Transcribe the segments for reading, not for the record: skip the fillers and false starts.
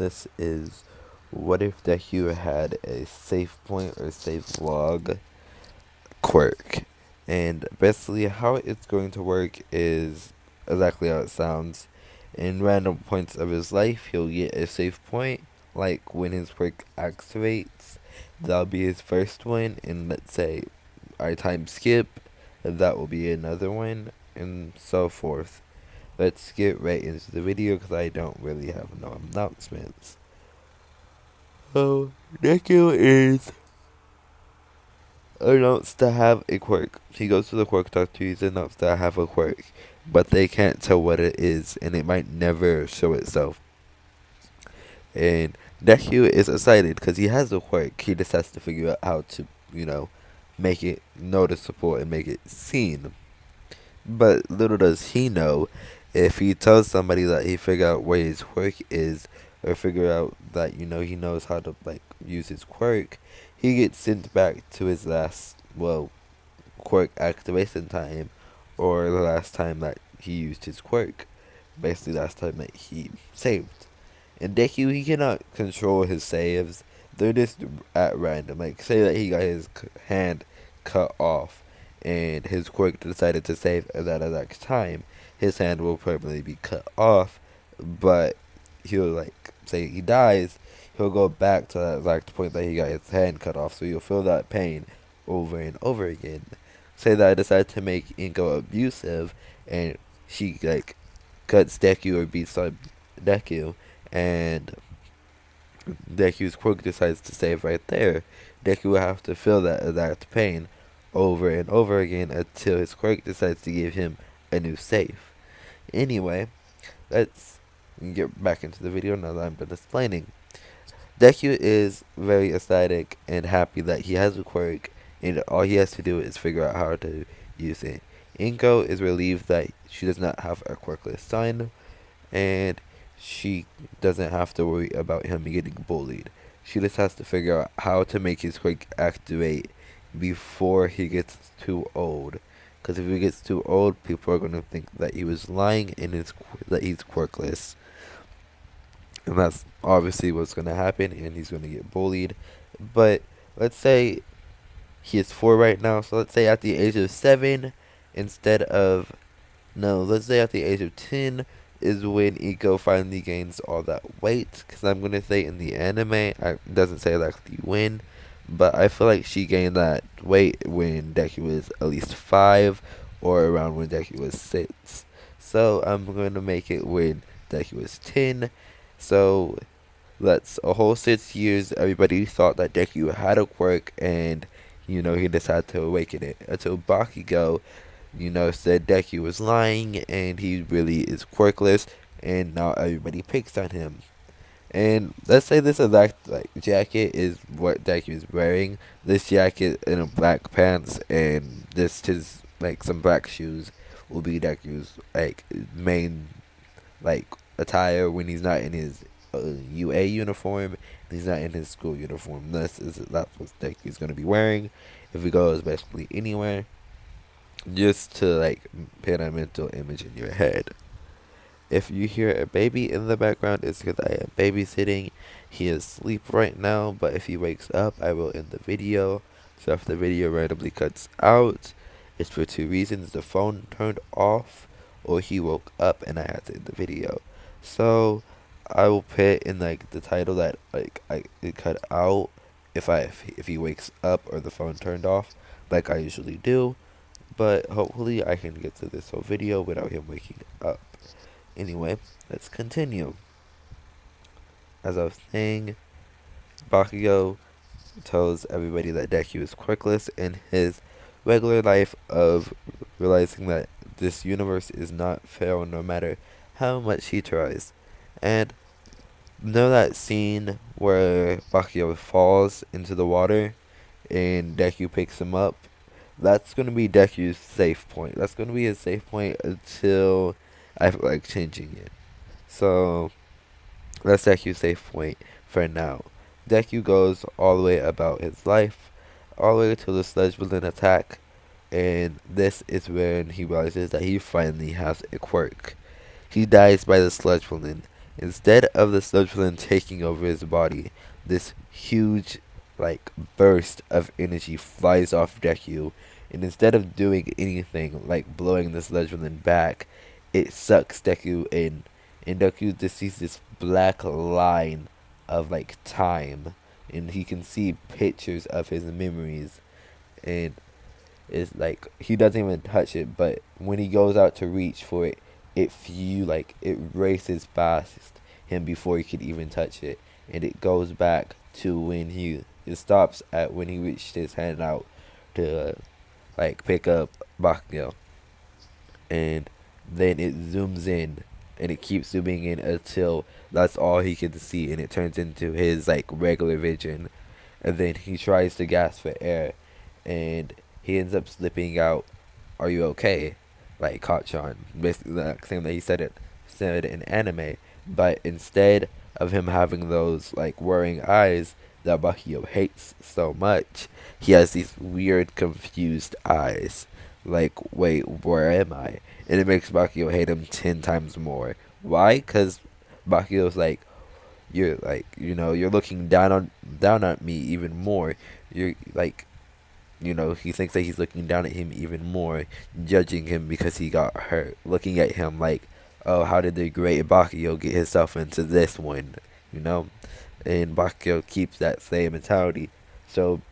this is, what if Deku had a save point or save log quirk? And basically, how it's going to work is exactly how it sounds. In random points of his life, he'll get a save point. Like when his quirk activates, that'll be his first one. And let's say our time skip, that will be another one, and so forth. Let's get right into the video because I don't really have no announcements. So, Deku is announced to have a quirk. He goes to the quirk doctor, he's announced to have a quirk. But they can't tell what it is, and it might never show itself. And Deku is excited because he has a quirk. He just has to figure out how to, make it noticeable and make it seen. But little does he know, if he tells somebody that he figured out where his quirk is, or figure out that he knows how to use his quirk, he gets sent back to his last quirk activation time, or the last time that he used his quirk, basically last time that he saved. And Deku, he cannot control his saves; they're just at random. Like say that he got his hand cut off and his quirk decided to save at that exact time, his hand will permanently be cut off. But he'll say he dies, he'll go back to that exact point that he got his hand cut off. So you'll feel that pain over and over again. Say that I decide to make Inko abusive, and she cuts Deku or beats up Deku, and Deku's quirk decides to save right there. Deku will have to feel that exact pain over and over again until his quirk decides to give him a new save. Anyway, let's get back into the video now that I'm done explaining. Deku is very ecstatic and happy that he has a quirk, and all he has to do is figure out how to use it. Inko is relieved that she does not have a quirkless son, and she doesn't have to worry about him getting bullied. She just has to figure out how to make his quirk activate before he gets too old. Because if he gets too old, people are going to think that he was lying and that he's quirkless. And that's obviously what's going to happen, and he's going to get bullied. But let's say he is 4 right now, so let's say at the age of 7, instead of, no, let's say at the age of 10 is when Iko finally gains all that weight. Because I'm going to say in the anime, it doesn't say exactly when, but I feel like she gained that weight when Deku was at least 5, or around when Deku was 6. So I'm going to make it when Deku was 10. So that's a whole 6 years. Everybody thought that Deku had a quirk, and he decided to awaken it until Bakugo said Deku was lying and he really is quirkless, and now everybody picks on him. And let's say this exact jacket is what Deku is wearing. This jacket and black pants, and this his some black shoes will be Deku's main attire when he's not in his UA uniform, and he's not in his school uniform. That's what Deku's gonna be wearing if he goes basically anywhere. Just to paint a mental image in your head. If you hear a baby in the background, it's because I am babysitting. He is asleep right now, but if he wakes up, I will end the video. So if the video randomly cuts out, it's for 2 reasons: the phone turned off, or he woke up and I had to end the video. So I will put in the title that it cut out if he wakes up or the phone turned off, like I usually do. But hopefully I can get through this whole video without him waking up. Anyway, let's continue. As I was saying, Bakugo tells everybody that Deku is quirkless in his regular life of realizing that this universe is not fair no matter how much he tries. And know that scene where Bakugo falls into the water and Deku picks him up? That's going to be Deku's safe point. That's going to be his safe point until I feel like changing it. So that's Deku's safe point for now. Deku goes all the way about his life, all the way to the sludge villain attack, and this is when he realizes that he finally has a quirk. He dies by the sludge villain, Instead of the sludge villain taking over his body, this huge, like, burst of energy flies off Deku, and instead of doing anything like blowing the sludge villain back, it sucks Deku in, and Deku just sees this black line of like time, and he can see pictures of his memories, and it's like he doesn't even touch it, but when he goes out to reach for it, it races past him before he could even touch it, and it goes back to when it stops at when he reached his hand out to like pick up Bakyo, and then it zooms in, and it keeps zooming in until that's all he can see, and it turns into his like regular vision, and then he tries to gasp for air, and he ends up slipping out. Are you okay? Like Kachan, basically the same that he said in anime, but instead of him having those like worrying eyes that Bakio hates so much, he has these weird confused eyes. Like, wait, where am I? And it makes Bakio hate him 10 times more. Why? Cause Bakio's like, you're like, you're looking down at me even more. You're like, he thinks that he's looking down at him even more, judging him because he got hurt, looking at him like, oh, how did the great Bakio get himself into this one, you know? And Bakio keeps that same mentality. So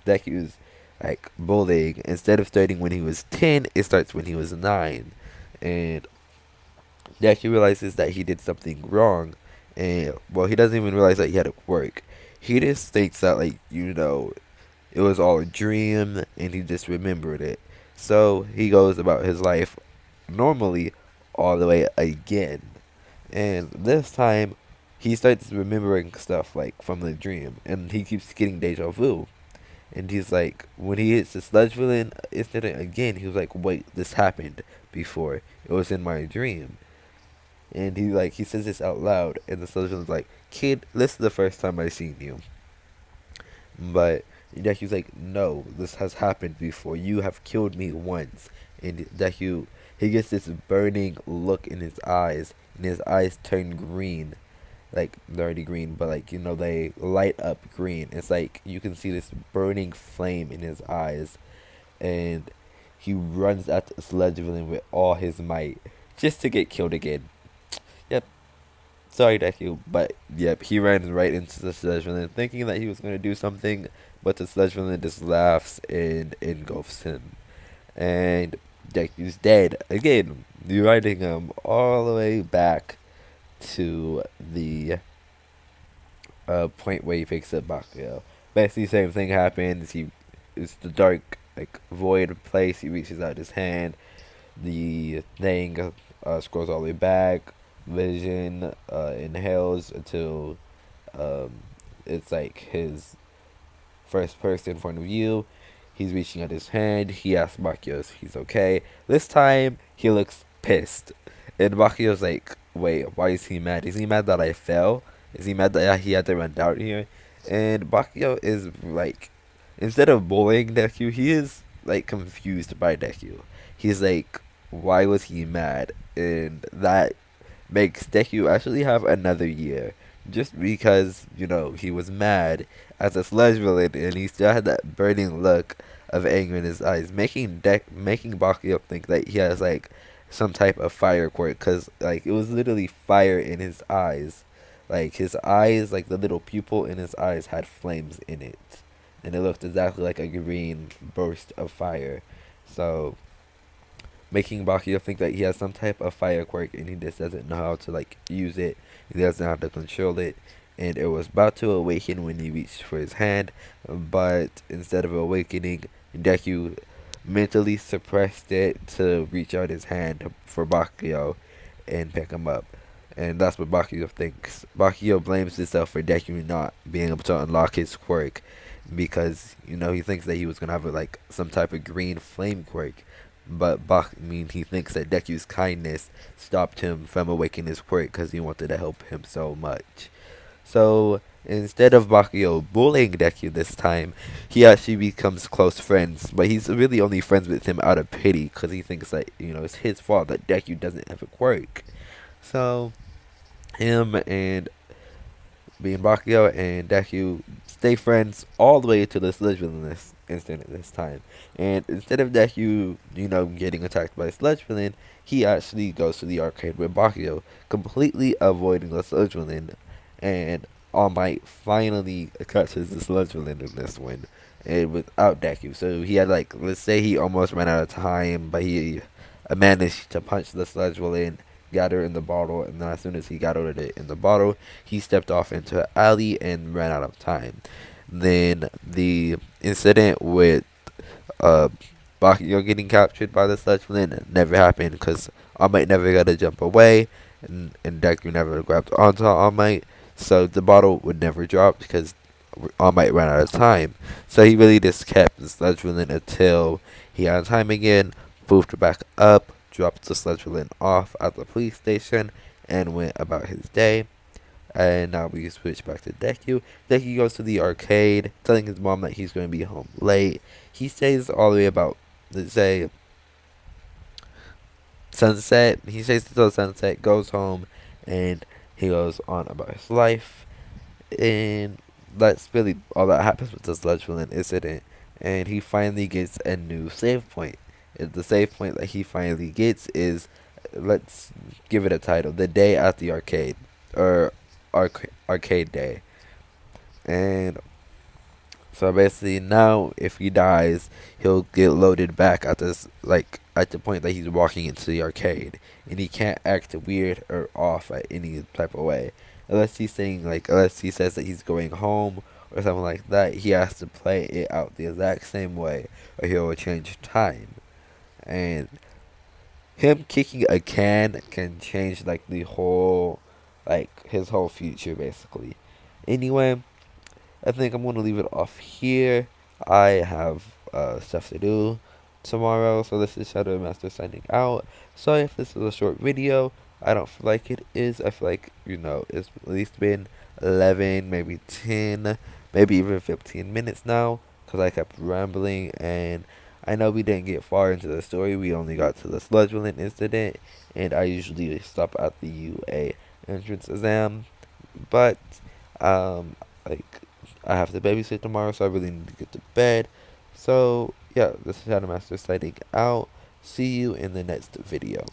Deku's like bullying, instead of starting when he was 10, it starts when he was 9. And Deku realizes that he did something wrong, and well, he doesn't even realize that he had a quirk. He just thinks that like, it was all a dream and he just remembered it. So he goes about his life normally all the way again. And this time he starts remembering stuff like from the dream, and he keeps getting deja vu. And he's like, when he hits the sludge villain incident again, he was like, wait, this happened before. It was in my dream. And he says this out loud, and the sludge villain's like, kid, this is the first time I seen you. But Deku's like, no, this has happened before. You have killed me once. And Deku, he gets this burning look in his eyes, and his eyes turn green. Like, they're already green, but like, they light up green. It's like you can see this burning flame in his eyes. And he runs at the sludge villain with all his might, just to get killed again. Yep, sorry, Deku, but yep, he ran right into the sludge villain, thinking that he was going to do something, but the sludge villain just laughs and engulfs him. And Deku's dead again, riding him all the way back to the point where he picks up Bakugo. Basically, same thing happens. It's the dark, like, void place. He reaches out his hand. The thing scrolls all the way back. Vision inhales until um, it's like his first person point of view. He's reaching out his hand. He asks Bakio if he's okay. This time, he looks pissed. And Bakio's like, wait, why is he mad? Is he mad that I fell? Is he mad that he had to run down here? And Bakio is like, instead of bullying Deku, he is like confused by Deku. He's like, why was he mad? And that makes Deku actually have another year. Just because, he was mad as a sludge villain, and he still had that burning look of anger in his eyes, making Bakio think that he has like some type of fire quirk, because like it was literally fire in his eyes. Like his eyes, like the little pupil in his eyes had flames in it, and it looked exactly like a green burst of fire. So making Bakio think that he has some type of fire quirk, and he just doesn't know how to like use it. He doesn't know how to control it, and it was about to awaken when he reached for his hand, but instead of awakening, Deku mentally suppressed it to reach out his hand for Bakio and pick him up. And that's what Bakio thinks. Bakio blames himself for Deku not being able to unlock his quirk, because he thinks that he was gonna have like some type of green flame quirk, but he thinks that Deku's kindness stopped him from awakening his quirk because he wanted to help him so much. So instead of Bakio bullying Deku this time, he actually becomes close friends. But he's really only friends with him out of pity, because he thinks that it's his fault that Deku doesn't have a quirk. So him and being Bakio and Deku stay friends all the way to the Sludge this instant at this time. And instead of Deku, getting attacked by Sludge Villain, he actually goes to the arcade with Bakio, completely avoiding the Sludge Villain. And All Might finally catches the Sludge Villain in this win, and without Deku. So he had let's say he almost ran out of time, but he managed to punch the Sludge Villain, got her in the bottle, and then as soon as he got her in the bottle, he stepped off into an alley and ran out of time. Then the incident with uh, Bakio getting captured by the Sludge Villain never happened because All Might never got to jump away, and Deku never grabbed onto All Might, so the bottle would never drop because All Might ran out of time. So he really just kept the Sludge Villain until he had time again, boofed back up, dropped the Sludge Villain off at the police station, and went about his day. And now we switch back to Deku. Deku goes to the arcade, telling his mom that he's going to be home late. He stays all the way about, let's say, sunset. He stays until sunset, goes home, and he goes on about his life. And that's really all that happens with the Sludge Villain incident. And he finally gets a new save point. And the save point that he finally gets is, let's give it a title, The Day at the Arcade. Or arcade day. And so basically now if he dies, he'll get loaded back at this at the point that he's walking into the arcade. And he can't act weird or off at any type of way. Unless he's saying unless he says that he's going home or something like that, he has to play it out the exact same way or he'll change time. And him kicking a can change the whole his whole future basically. Anyway, I think I'm gonna leave it off here. I have stuff to do tomorrow, so this is Shadow Master signing out. Sorry if this is a short video. I don't feel like it is. I feel like it's at least been 11, maybe 10, maybe even 15 minutes now, because I kept rambling, and I know we didn't get far into the story. We only got to the Sludge Villain incident, and I usually stop at the UA entrance exam, but um, like I have to babysit tomorrow, so I really need to get to bed. So yeah, this is Shadow Master signing out. See you in the next video.